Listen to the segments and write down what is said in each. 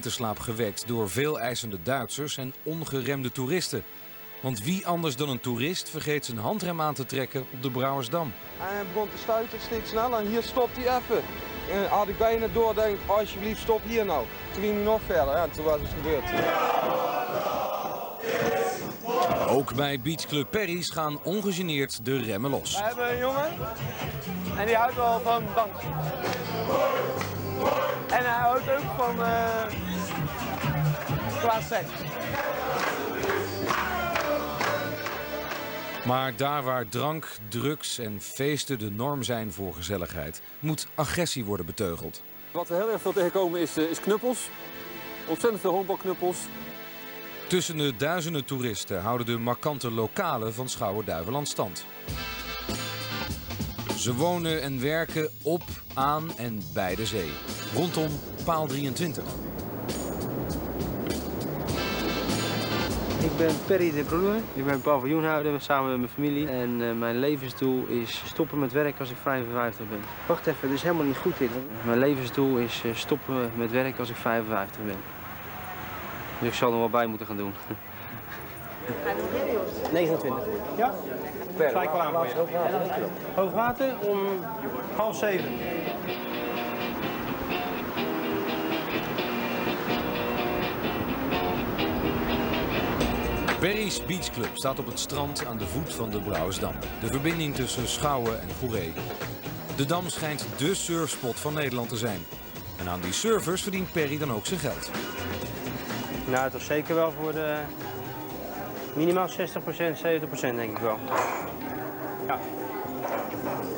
winterslaap gewekt door veel eisende Duitsers en ongeremde toeristen. Want wie anders dan een toerist vergeet zijn handrem aan te trekken op de Brouwersdam. En hij begon te stuiten steeds sneller en hier stopt hij even. En had ik bijna doordenkt, alsjeblieft stop hier nou. Toen ging hij nog verder, ja, toen was het gebeurd. Ook bij Beachclub Perry's gaan ongegeneerd de remmen los. We hebben een jongen en die houdt wel van dans. En hij houdt ook van qua seks. Maar daar waar drank, drugs en feesten de norm zijn voor gezelligheid, moet agressie worden beteugeld. Wat we heel erg veel tegenkomen is knuppels. Ontzettend veel honkbalknuppels. Tussen de duizenden toeristen houden de markante lokalen van Schouwen-Duiveland stand. Ze wonen en werken op, aan en bij de zee. Rondom paal 23. Ik ben Perry de Broer. Ik ben paviljoenhouder samen met mijn familie. En mijn levensdoel is stoppen met werk als ik 55 ben. Wacht even, dit is helemaal niet goed dit. Mijn levensdoel is stoppen met werk als ik 55 ben. Dus ik zal er wel bij moeten gaan doen. 29. Ja? Sta ik klaar voor je. Hoogwater om 6:30. Perry's Beachclub staat op het strand aan de voet van de Brouwersdam. De verbinding tussen Schouwen en Goeree. De dam schijnt dé surfspot van Nederland te zijn. En aan die surfers verdient Perry dan ook zijn geld. Nou, toch zeker wel voor de minimaal 60%, 70% denk ik wel. Ja.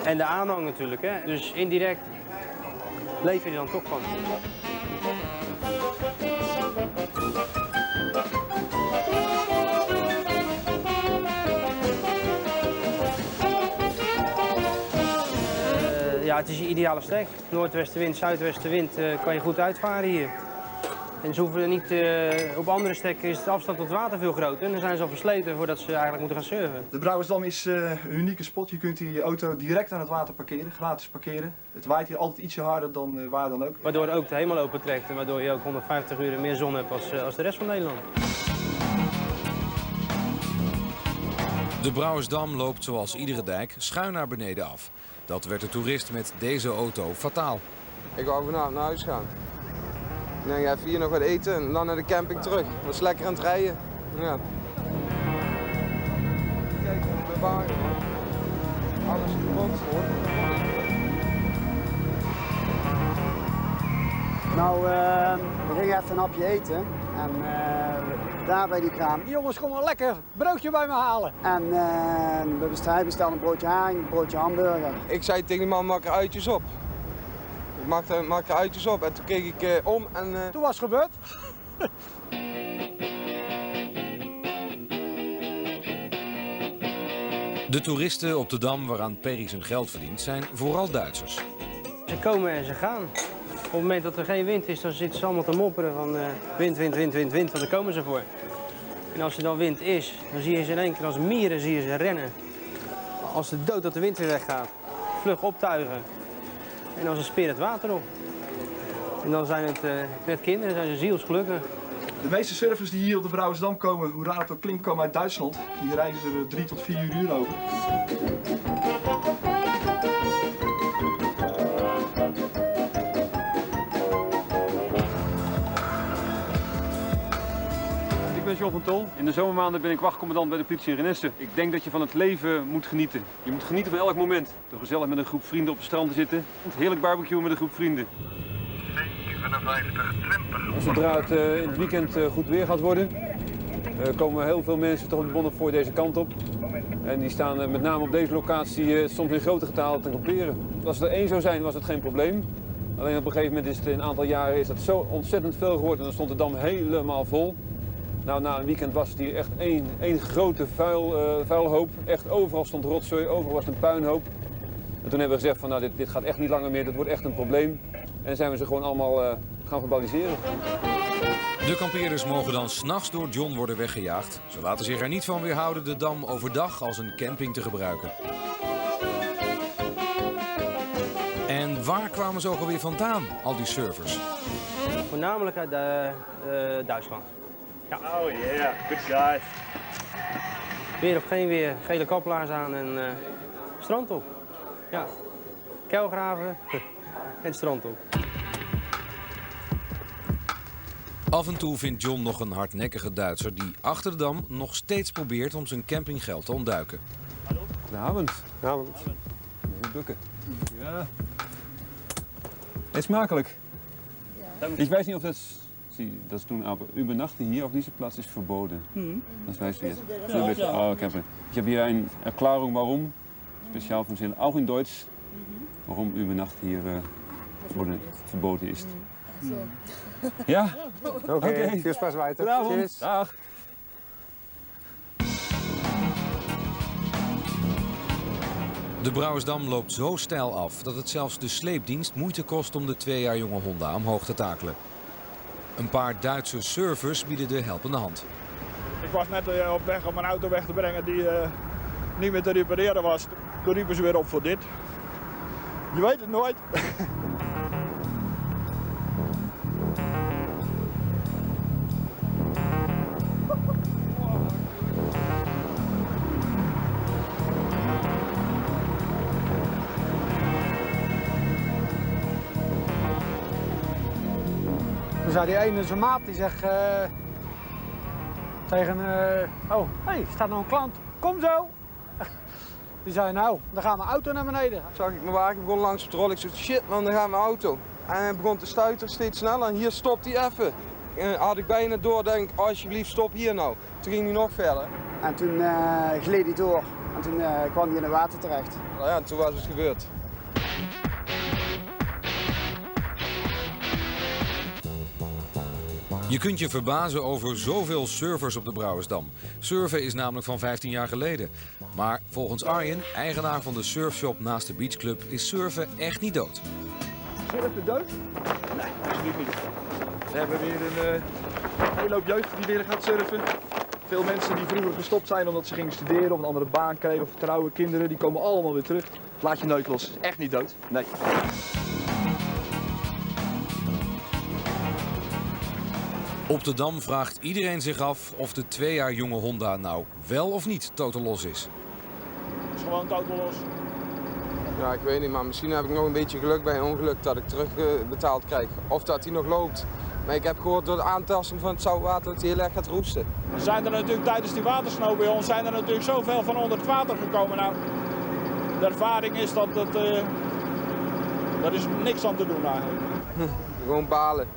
En de aanhang natuurlijk, hè. Dus indirect leef je er dan toch van. Ja, het is je ideale stek. Noordwestenwind, zuidwestenwind kan je goed uitvaren hier. En ze hoeven niet, op andere stekken is de afstand tot het water veel groter. En dan zijn ze al versleten voordat ze eigenlijk moeten gaan surfen. De Brouwersdam is een unieke spot. Je kunt hier je auto direct aan het water parkeren, gratis parkeren. Het waait hier altijd ietsje harder dan waar dan ook. Waardoor ook de hemel open trekt en waardoor je ook 150 uur meer zon hebt als de rest van Nederland. De Brouwersdam loopt zoals iedere dijk schuin naar beneden af. Dat werd de toerist met deze auto fataal. Ik wou vanavond naar huis gaan. Ik denk even hier nog wat eten en dan naar de camping terug. Dat was lekker aan het rijden. Ja. Kijk, mijn wagen. Alles kapot hoor. Nou, we gingen even een hapje eten en daar bij die kraam. Die jongens komen lekker broodje bij me halen. En hij bestelde een broodje haring, een broodje hamburger. Ik zei tegen die man, maak er uitjes op. Ik maakte er uitjes op en toen keek ik om en... Toen was het gebeurd. De toeristen op de dam waaraan Perry zijn geld verdient zijn vooral Duitsers. Ze komen en ze gaan. Op het moment dat er geen wind is, dan zitten ze allemaal te mopperen van wind, wind, wind, wind, wind, want daar komen ze voor. En als er dan wind is, dan zie je ze in één keer als mieren zie je ze rennen. Als de dood dat de wind weer weggaat, vlug optuigen. En als een speer het water op. En dan zijn het net kinderen, zijn ze zielsgelukkig. De meeste surfers die hier op de Brouwersdam komen, hoe raar het ook klinkt, komen uit Duitsland. Die reizen er 3 tot 4 uur over. Ik ben John van Tol. In de zomermaanden ben ik wachtcommandant bij de politie in Renesse. Ik denk dat je van het leven moet genieten. Je moet genieten van elk moment. Door gezellig met een groep vrienden op het strand te zitten. Heerlijk barbecuen met een groep vrienden. 57-20. Zodra het in het weekend goed weer gaat worden, komen heel veel mensen toch op de Bonnefoy deze kant op. En die staan met name op deze locatie soms in grote getalen te kamperen. Als er één zou zijn, was het geen probleem. Alleen op een gegeven moment is het in een aantal jaren is dat zo ontzettend veel geworden en dan stond de dam helemaal vol. Nou, na een weekend was het hier echt één grote vuilhoop. Echt overal stond rotzooi, overal was een puinhoop. En toen hebben we gezegd van nou, dit gaat echt niet langer meer, dit wordt echt een probleem. En zijn we ze gewoon allemaal gaan verbaliseren. De kampeerders mogen dan 's nachts door John worden weggejaagd. Ze laten zich er niet van weerhouden de dam overdag als een camping te gebruiken. En waar kwamen ze ook alweer vandaan, al die surfers? Voornamelijk uit Duitsland. Ja. Oh yeah, good guys. Weer of geen weer, gele kaplaars aan en strand op. Ja, keilgraven en strand op. Af en toe vindt John nog een hardnekkige Duitser die achter de dam nog steeds probeert om zijn campinggeld te ontduiken. Goedenavond. Goedenavond. Even bukken. Ja. Is smakelijk. Ja. Ik weet niet of dat is toen aber übernachten hier auf diese Platz ist verboten. Das weißt du jetzt. Oh, ich habe hier eine Erklärung, warum, speziell von Zinn, auch in Deutsch, warum Übernachten hier verboten ist. Ja? Oké, veel spaß weiter. Goedenavond. Dag. De Brouwersdam loopt zo steil af dat het zelfs de sleepdienst moeite kost om de 2 jaar jonge Honda omhoog te takelen. Een paar Duitse surfers bieden de helpende hand. Ik was net op weg om een auto weg te brengen die niet meer te repareren was. Toen riepen ze weer op voor dit. Je weet het nooit. Toen zei die ene zijn maat, die zegt tegen, oh, hey, staat nog een klant, kom zo. Die zei, nou, dan gaan mijn auto naar beneden. Zag ik mijn wagen begon langs te rollen. Ik zei, shit man, dan gaat mijn auto. En hij begon te stuiteren steeds sneller. En hier stopt hij even. Had ik bijna door, denk alsjeblieft stop hier nou. Toen ging hij nog verder. En toen gleed hij door. En toen kwam hij in het water terecht. Nou ja, en toen was het gebeurd. Je kunt je verbazen over zoveel surfers op de Brouwersdam. Surfen is namelijk van 15 jaar geleden. Maar volgens Arjen, eigenaar van de surfshop naast de beachclub, is surfen echt niet dood. Surfen dood? Nee, absoluut niet. We hebben weer een hele hoop jeugd die weer gaat surfen. Veel mensen die vroeger gestopt zijn omdat ze gingen studeren of een andere baan kregen of trouwen, kinderen, die komen allemaal weer terug. Laat je nooit los. Het is echt niet dood. Nee. Op de Dam vraagt iedereen zich af of de 2 jaar jonge Honda nou wel of niet totaal los is. Het is gewoon totaal los. Ja, ik weet niet, maar misschien heb ik nog een beetje geluk bij een ongeluk dat ik terugbetaald krijg. Of dat hij nog loopt. Maar ik heb gehoord door de aantasting van het zoutwater dat hij heel erg gaat roesten. Er zijn er natuurlijk tijdens die watersnood bij ons zijn er natuurlijk zoveel van onder het water gekomen. Nou, de ervaring is dat daar is niks aan te doen eigenlijk. Gewoon balen.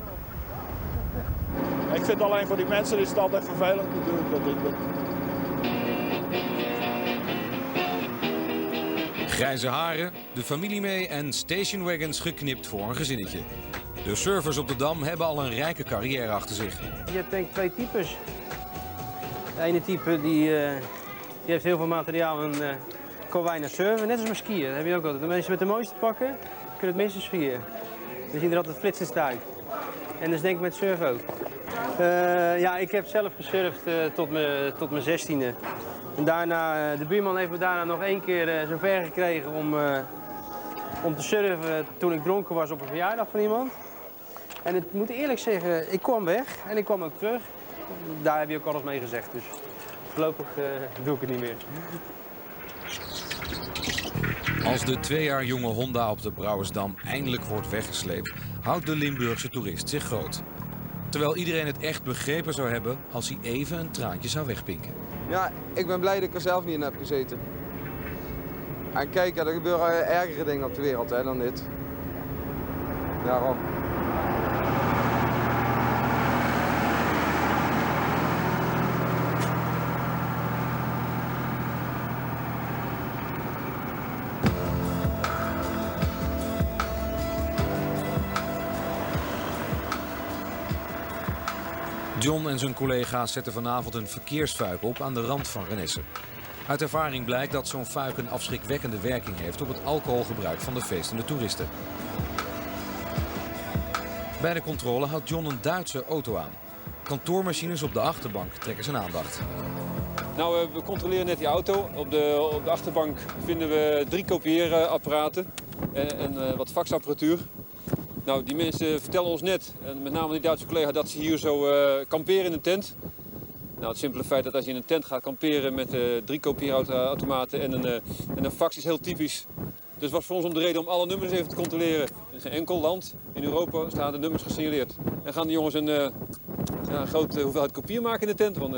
Ik vind alleen voor die mensen is het altijd vervelend natuurlijk. Grijze haren, de familie mee en stationwagons geknipt voor een gezinnetje. De surfers op de Dam hebben al een rijke carrière achter zich. Je hebt denk ik 2 types. De ene type die heeft heel veel materiaal en kan weinig surfen. Net als met skiën, dat heb je ook altijd. De mensen met de mooiste pakken kunnen het minste skiën. We zien er altijd flitsend uit. En dat is denk ik met surfen ook. Ja, ik heb zelf gesurfd tot mijn 16e. En daarna, de buurman heeft me daarna nog 1 keer zover gekregen om te surfen toen ik dronken was op een verjaardag van iemand. En ik moet eerlijk zeggen, ik kwam weg en ik kwam ook terug. Daar heb je ook alles mee gezegd, dus voorlopig doe ik het niet meer. Als de 2 jaar jonge Honda op de Brouwersdam eindelijk wordt weggesleept, houdt de Limburgse toerist zich groot. Terwijl iedereen het echt begrepen zou hebben als hij even een traantje zou wegpinken. Ja, ik ben blij dat ik er zelf niet in heb gezeten. En kijk, er gebeuren ergere dingen op de wereld hè, dan dit. Daarom. John en zijn collega's zetten vanavond een verkeersfuik op aan de rand van Renesse. Uit ervaring blijkt dat zo'n fuik een afschrikwekkende werking heeft op het alcoholgebruik van de feestende toeristen. Bij de controle houdt John een Duitse auto aan. Kantoormachines op de achterbank trekken zijn aandacht. Nou, we controleren net die auto. Op de achterbank vinden we 3 kopieerapparaten en wat faxapparatuur. Nou, die mensen vertellen ons net, en met name die Duitse collega, dat ze hier zo kamperen in een tent. Nou, het simpele feit dat als je in een tent gaat kamperen met 3 kopieerautomaten en een fax is heel typisch. Dus was voor ons om de reden om alle nummers even te controleren. In geen enkel land in Europa staan de nummers gesignaleerd. En gaan de jongens een grote hoeveelheid kopieën maken in de tent, want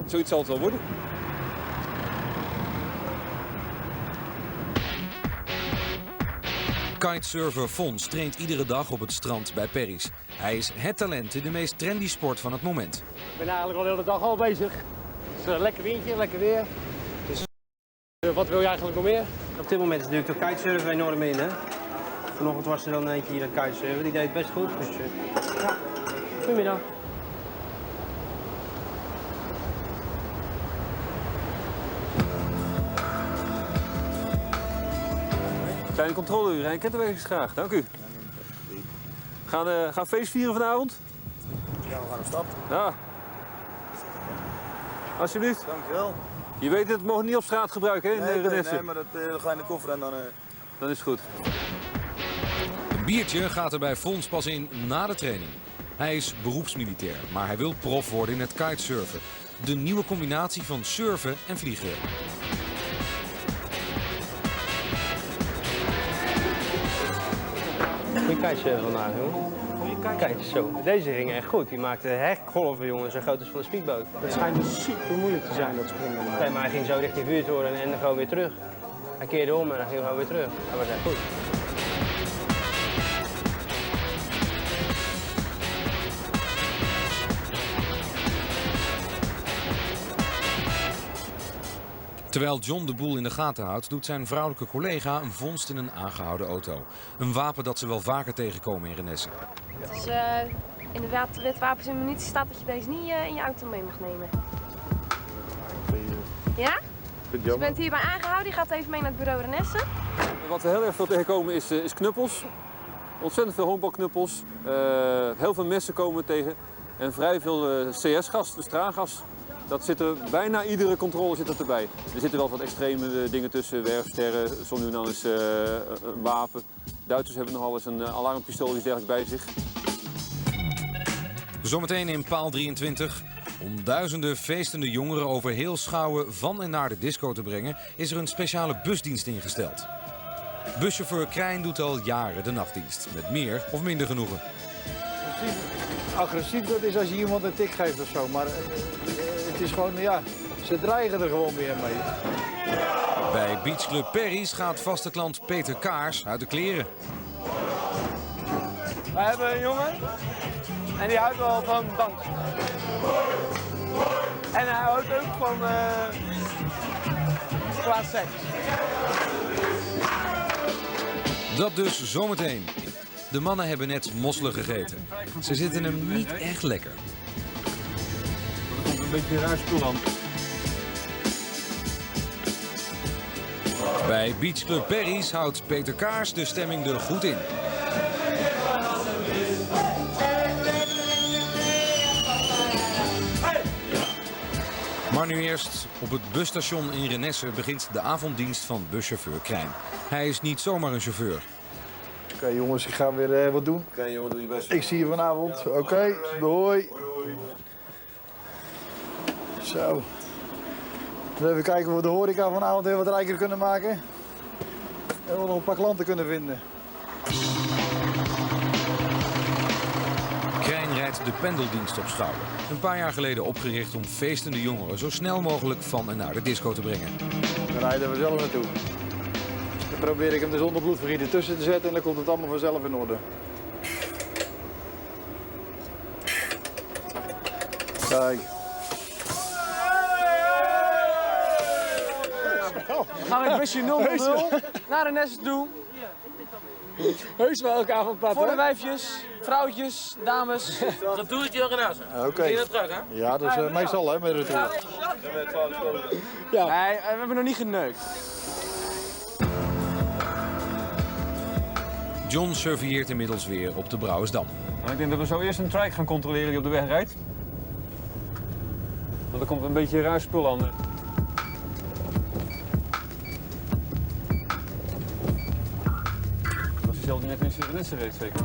zoiets zal het wel worden. Kitesurfer Fons traint iedere dag op het strand bij Perry's. Hij is het talent in de meest trendy sport van het moment. Ik ben eigenlijk al de hele dag al bezig. Het is een lekker windje, lekker weer. Dus wat wil je eigenlijk nog meer? Op dit moment is natuurlijk de kitesurfen enorm in, hè? Vanochtend was er dan eentje hier aan het kitesurfen, die deed het best goed. Dus ja, goedemiddag. Kleine controleuren en kettenwerkers graag, dank u. Gaan feest vieren vanavond? Ja, we gaan op stap. Ja. Alsjeblieft. Dankjewel. Je weet het, we mogen niet op straat gebruiken, hè, in Renesse? Nee, maar dat ga je in de koffer en dan... Dan is het goed. Een biertje gaat er bij Fons pas in na de training. Hij is beroepsmilitair, maar hij wil prof worden in het kitesurfen. De nieuwe combinatie van surfen en vliegen. Goeie kitesurfen vandaag, jongen. Kijk, zo. Deze ging echt goed. Die maakte hekgolven, jongen, zo groot als van een speedboot. Het schijnt dus super moeilijk te zijn, dat springen. Nee, maar hij ging zo richting vuurtoren en dan gewoon weer terug. Hij keerde om en hij ging gewoon weer terug. Dat was echt goed. Terwijl John de boel in de gaten houdt, doet zijn vrouwelijke collega een vondst in een aangehouden auto. Een wapen dat ze wel vaker tegenkomen in Renesse. Het is inderdaad de wet wapens en munitie staat dat je deze niet in je auto mee mag nemen. Ja? Dus je bent hierbij aangehouden, je gaat even mee naar het bureau Renesse. Wat we heel erg veel tegenkomen is knuppels. Ontzettend veel honkbalknuppels. Heel veel messen komen we tegen. En vrij veel CS-gas, dus traangas. Dat zit er, bijna iedere controle zit erbij. Er zitten wel wat extreme dingen tussen, werfsterren, zo nu en dan is een wapen. Duitsers hebben nogal eens een alarmpistool die dergelijks bij zich. Zometeen in paal 23. Om duizenden feestende jongeren over heel Schouwen van en naar de disco te brengen, is er een speciale busdienst ingesteld. Buschauffeur Krijn doet al jaren de nachtdienst, met meer of minder genoegen. Agressief dat is als je iemand een tik geeft of zo, maar het is gewoon, ja, ze dreigen er gewoon weer mee. Bij Beachclub Perry's gaat vaste klant Peter Kaars uit de kleren. We hebben een jongen en die houdt wel van dansen. En hij houdt ook van qua seks. Dat dus zometeen. De mannen hebben net mosselen gegeten. Ze zitten hem niet echt lekker. Er komt een beetje raar spul aan. Bij Beachclub Perry's houdt Peter Kaars de stemming er goed in. Maar nu eerst, op het busstation in Renesse begint de avonddienst van buschauffeur Krijn. Hij is niet zomaar een chauffeur. Oké, jongens, ik ga weer wat doen. Oké, jongen, doe je best. Ik zie je vanavond. Oké, hoi. Zo. Even kijken of we de horeca vanavond heel wat rijker kunnen maken. En we nog een paar klanten kunnen vinden. Krijn rijdt de pendeldienst op Schouwen. Een paar jaar geleden opgericht om feestende jongeren zo snel mogelijk van en naar de disco te brengen. Dan rijden we zelf naartoe. Dan probeer ik hem er zonder bloedvergieten tussen te zetten en dan komt het allemaal vanzelf in orde. Kijk. We gaan met busje 000 naar Renesse toe. Heus wel elke avond pad, voor de wijfjes, vrouwtjes, dames. Dat doe ik je Renesse. Oké. In de truck, hè? Ja, dat is meestal hè, met de retour. Ja. Nee, we hebben nog niet geneukt. John surveilleert inmiddels weer op de Brouwersdam. Maar ik denk dat we zo eerst een trike gaan controleren die op de weg rijdt. Want er komt een beetje raar spul aan. stel die net in Renesse reed, zeker?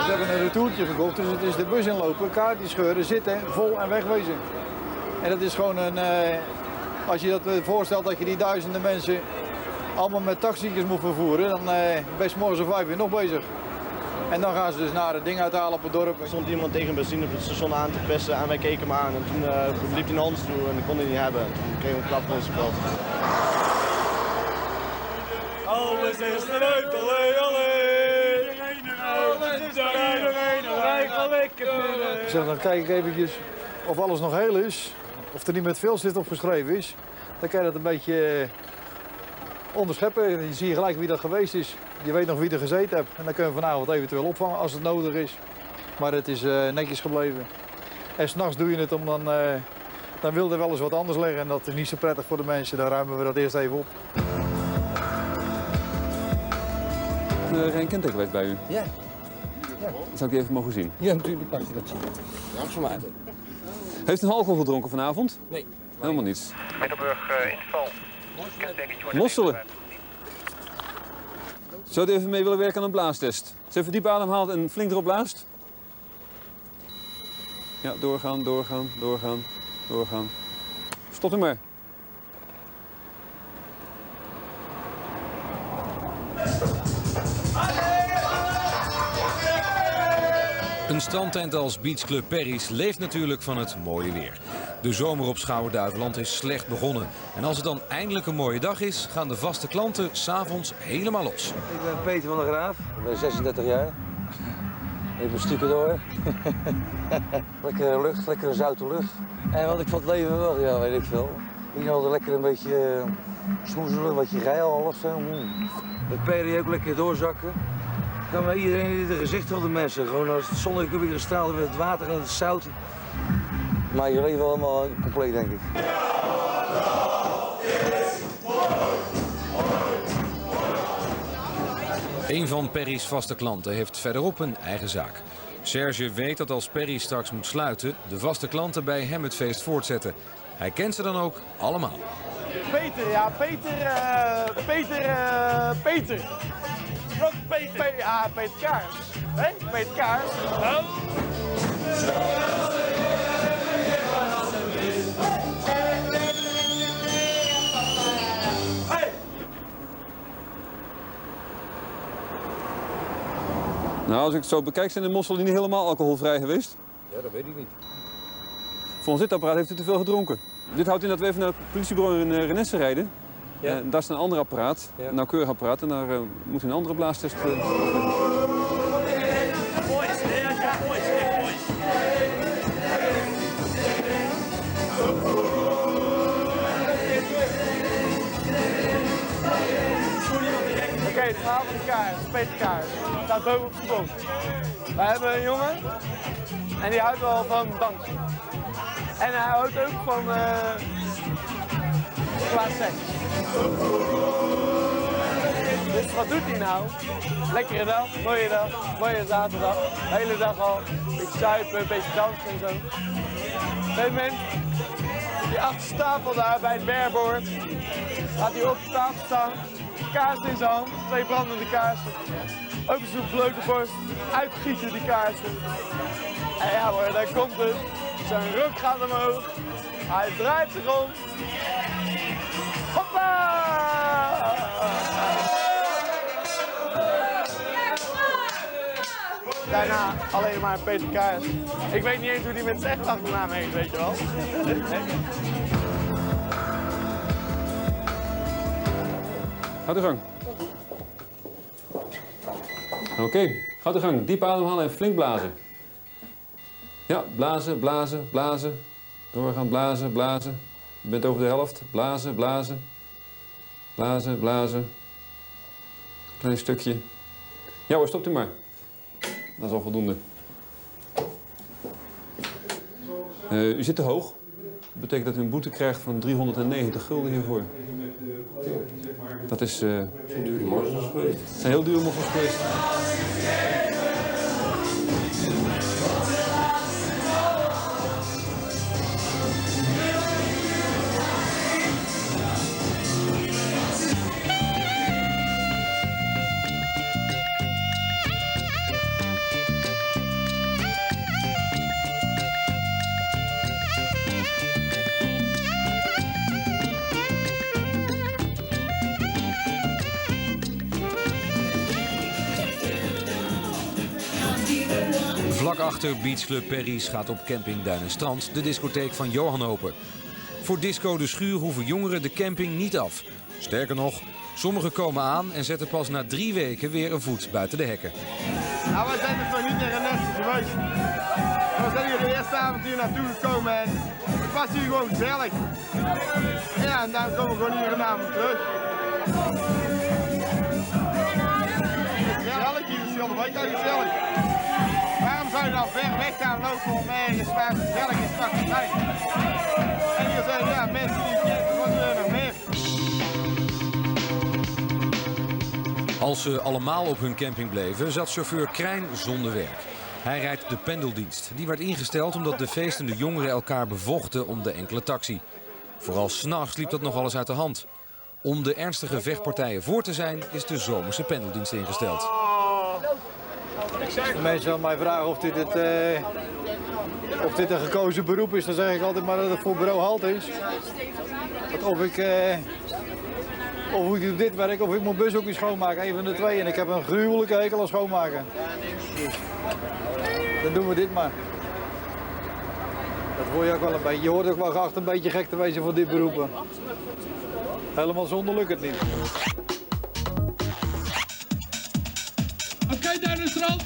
We hebben een retourtje gekocht, dus het is de bus inlopen, kaartjes scheuren, zitten, vol en wegwezen. En dat is gewoon een, als je dat voorstelt dat je die duizenden mensen allemaal met taxi's moet vervoeren, dan ben je morgens om 5 uur nog bezig. En dan gaan ze dus naar het ding uithalen op het dorp. Er stond iemand tegen benzine op het station aan te pesten en wij keken hem aan. En toen liep hij naar ons toe en dat kon hij niet hebben. Toen kregen we een klap voor onze kant. Alles is eruit, alleen, alleen. Alles is eruit, wij gaan lekker binnen. Ik zeg, dan kijk ik eventjes of alles nog heel is. Of er niet met veelstift opgeschreven is. Dan kan je dat een beetje onderscheppen. Je ziet gelijk wie dat geweest is. Je weet nog wie er gezeten hebt. En dan kunnen we vanavond eventueel opvangen als het nodig is. Maar het is netjes gebleven. En 's nachts doe je het om dan wil er wel eens wat anders liggen. En dat is niet zo prettig voor de mensen. Dan ruimen we dat eerst even op. Geen kenteken bij u? Ja. Zou ik die even mogen zien? Ja, natuurlijk mag je dat zien. Ja, voor mij. Heeft u alcohol gedronken vanavond? Nee. Helemaal niets. Middelburg inval. Mosselen. Zou u even mee willen werken aan een blaastest? Als u even diep ademhaalt en flink erop blaast. Ja, doorgaan, doorgaan, doorgaan, doorgaan. Stop u maar. Een strandtent als Beach Club Perry's leeft natuurlijk van het mooie weer. De zomer op Schouwen-Duiveland is slecht begonnen. En als het dan eindelijk een mooie dag is, gaan de vaste klanten 's avonds helemaal los. Ik ben Peter van der Graaf, ik ben 36 jaar. Ik ben stucadoor. Lekkere lucht, lekkere zoute lucht. En wat ik van het leven wel, ja, weet ik veel. Hier hadden lekker een beetje smoezelen, een beetje geil, alles. Met Perry ook lekker doorzakken. Kan maar iedereen in de gezicht van de mensen. Gewoon als het zonnetje weer straalt, met het water en het zout. Maar je leven allemaal compleet, denk ik. Een van Perry's vaste klanten heeft verderop een eigen zaak. Serge weet dat als Perry straks moet sluiten, de vaste klanten bij hem het feest voortzetten. Hij kent ze dan ook allemaal. Peter, ja, Peter. Ja, Peter Kaars. Hé, Peter Kaars. Oh. Nou, als ik het zo bekijk, zijn de mosselen niet helemaal alcoholvrij geweest. Ja, dat weet ik niet. Volgens dit apparaat heeft u te veel gedronken. Dit houdt in dat we even naar het politiebureau in Renesse rijden. Ja. Daar is een ander apparaat, een nauwkeurig apparaat. En daar moet u een andere blaastest. Oké, het verhaal van de kaars, Peter Kaars. Staat boven op de boom. Wij hebben een jongen en die houdt wel van dansen. En hij houdt ook van qua seks. Dus wat doet hij nou? Lekkere dag, mooie zaterdag. De hele dag al. Een beetje zuipen, een beetje dansen en zo. Op een gegeven moment, die achterstapel daar bij het bergboord, gaat hij op de tafel staan. Kaars in zijn hand, 2 brandende kaarsen. Open zijn blote borst, uitgieten die kaarsen. En ja hoor, daar komt het. Zijn rug gaat omhoog. Hij draait zich om. Hoppa! Daarna alleen maar Peter Kaars. Ik weet niet eens hoe die met zijn echt achternaam heet, weet je wel. Gaat uw gang. Oké, gaat uw gang. Diep ademhalen en flink blazen. Ja, blazen, blazen, blazen. Doorgaan, blazen, blazen. Je bent over de helft. Blazen, blazen. Blazen, blazen. Klein stukje. Ja hoor, stopt u maar. Dat is al voldoende. U zit te hoog. Dat betekent dat u een boete krijgt van 390 gulden hiervoor. Dat is... dure mossels geweest. Het zijn heel dure mossels geweest. Vlak achter Beachclub Perry's gaat op camping Duin en Strand de discotheek van Johan open. Voor Disco de Schuur hoeven jongeren de camping niet af. Sterker nog, sommigen komen aan en zetten pas na 3 weken weer een voet buiten de hekken. Nou, wij zijn dus nog niet in Renesse geweest. We zijn hier de eerste avond hier naartoe gekomen en het was hier gewoon gezellig. Ja, en daarom komen we gewoon hier een avond terug. Gezellig hier, Schilder, weet je, gezellig. Waarom zou je dan ver weg gaan lopen om ergens waar het gezellig is straks te zijn? En hier zijn ja, mensen die kijken wat nog meer. Als ze allemaal op hun camping bleven, zat chauffeur Krijn zonder werk. Hij rijdt de pendeldienst. Die werd ingesteld omdat de feestende jongeren elkaar bevochten om de enkele taxi. Vooral 's nachts liep dat nogal eens uit de hand. Om de ernstige vechtpartijen voor te zijn, is de zomerse pendeldienst ingesteld. De mensen aan mij vragen of dit een gekozen beroep is, dan zeg ik altijd maar dat het voor bureau halt is. Of ik doe dit werk of ik moet bushoekjes schoonmaken, een van de twee. En ik heb een gruwelijke hekel aan schoonmaken. Dus dan doen we dit maar. Dat word je ook wel een beetje. Je hoort ook wel geacht een beetje gek te wezen voor dit beroep. Helemaal zonder lukt het niet. Oké, Duin en Strand.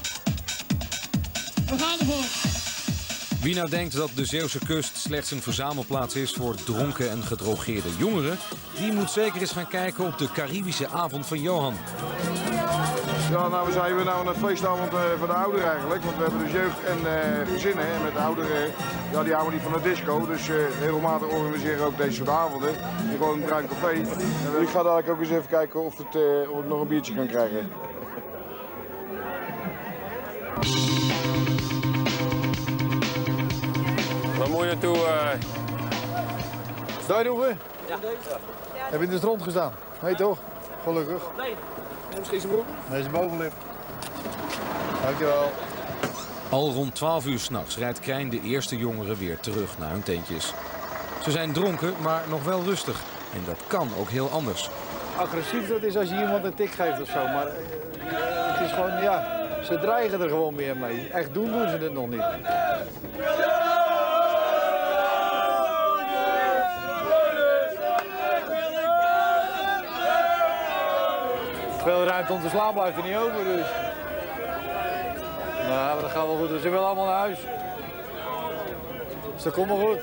We gaan ervoor. Wie nou denkt dat de Zeeuwse kust slechts een verzamelplaats is voor dronken en gedrogeerde jongeren, die moet zeker eens gaan kijken op de Caribische avond van Johan. Ja, nou, we zijn weer nou aan een feestavond voor de ouderen eigenlijk. Want we hebben dus jeugd en gezinnen. En met de ouderen, ja, die houden niet van de disco. Dus regelmatig organiseren we ook deze soort avonden. In gewoon een bruin café. En ik ga dadelijk ook eens even kijken of ik nog een biertje kan krijgen. Waar moet je naartoe? Duinhoeven? Ja. Heb je in de strand gestaan? Nee toch? Gelukkig. Nee. Misschien zijn broek? Nee, zijn bovenlip. Dankjewel. Al rond 12 uur 's nachts rijdt Krijn de eerste jongeren weer terug naar hun tentjes. Ze zijn dronken, maar nog wel rustig. En dat kan ook heel anders. Agressief dat is als je iemand een tik geeft of zo. Maar het is gewoon, ja, ze dreigen er gewoon meer mee. Echt doen ze het nog niet. Veel ruimte om te slapen blijft er niet over, dus. Nou, dat gaat wel goed. Ze willen allemaal naar huis. Dus dat komt wel goed.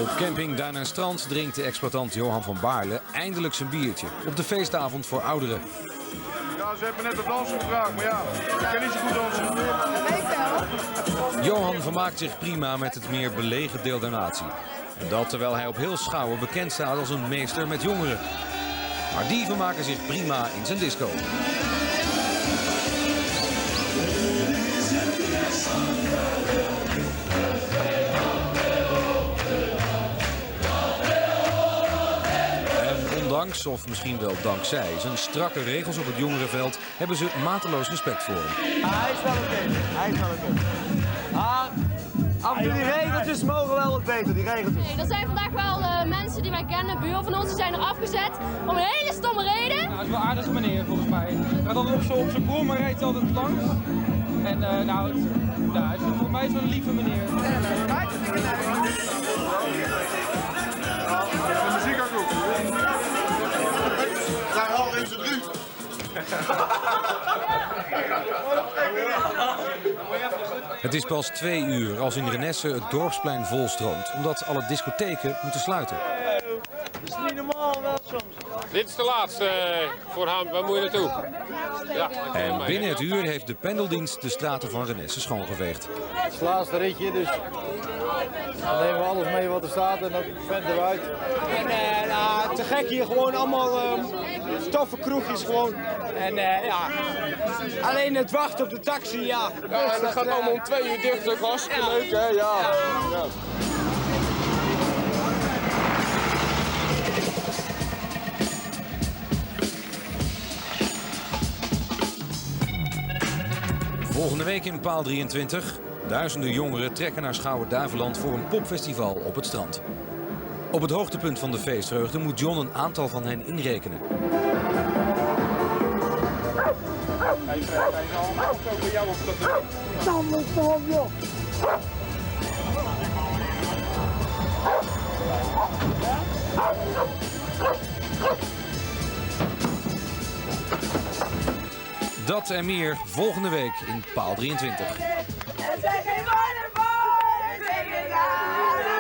Op camping Duin en Strand drinkt de exploitant Johan van Baarle eindelijk zijn biertje. Op de feestavond voor ouderen. Ja, ze hebben net op dansen gevraagd, maar ja, ik kan niet zo goed dansen. Johan vermaakt zich prima met het meer belegen deel der natie. En dat terwijl hij op heel Schouwen bekend staat als een meester met jongeren. Maar die vermaken zich prima in zijn disco. En ondanks, of misschien wel dankzij, zijn strakke regels op het jongerenveld hebben ze mateloos respect voor hem. Hij is wel oké. Hij is wel oké. Die regeltjes mogen wel wat beter, die regeltjes. Nee, er zijn vandaag wel mensen die wij kennen, buur van ons, die zijn er afgezet om een hele stomme reden. Nou, hij is wel een aardige meneer volgens mij. Hij gaat altijd op zijn brommer en rijdt altijd langs. En voor mij is wel een lieve meneer. De muziek ook goed. Daar al in zijn drie. Het is pas 2 uur als in Renesse het dorpsplein volstroomt, omdat alle discotheken moeten sluiten. Dat is niet normaal wel soms. Dit is de laatste voor hem. Waar moet je naartoe? Ja. En binnen het uur heeft de pendeldienst de straten van Renesse schoongeveegd. Het is het laatste ritje, dus dan nemen we alles mee wat er staat en dan venten we uit. En te gek hier, gewoon allemaal toffe kroegjes gewoon. En alleen het wachten op de taxi, ja. Ja, en dat gaat allemaal om 2 uur dicht, dat was leuk hè, ja. Volgende week in Paal 23. Duizenden jongeren trekken naar Schouwen-Duiveland voor een popfestival op het strand. Op het hoogtepunt van de feestvreugde moet John een aantal van hen inrekenen. Hij zijn allemaal zo bij jou op dat Dan moet het op, joh. Dat en meer volgende week in Paal 23. Er zijn geen woorden voor, er zijn geen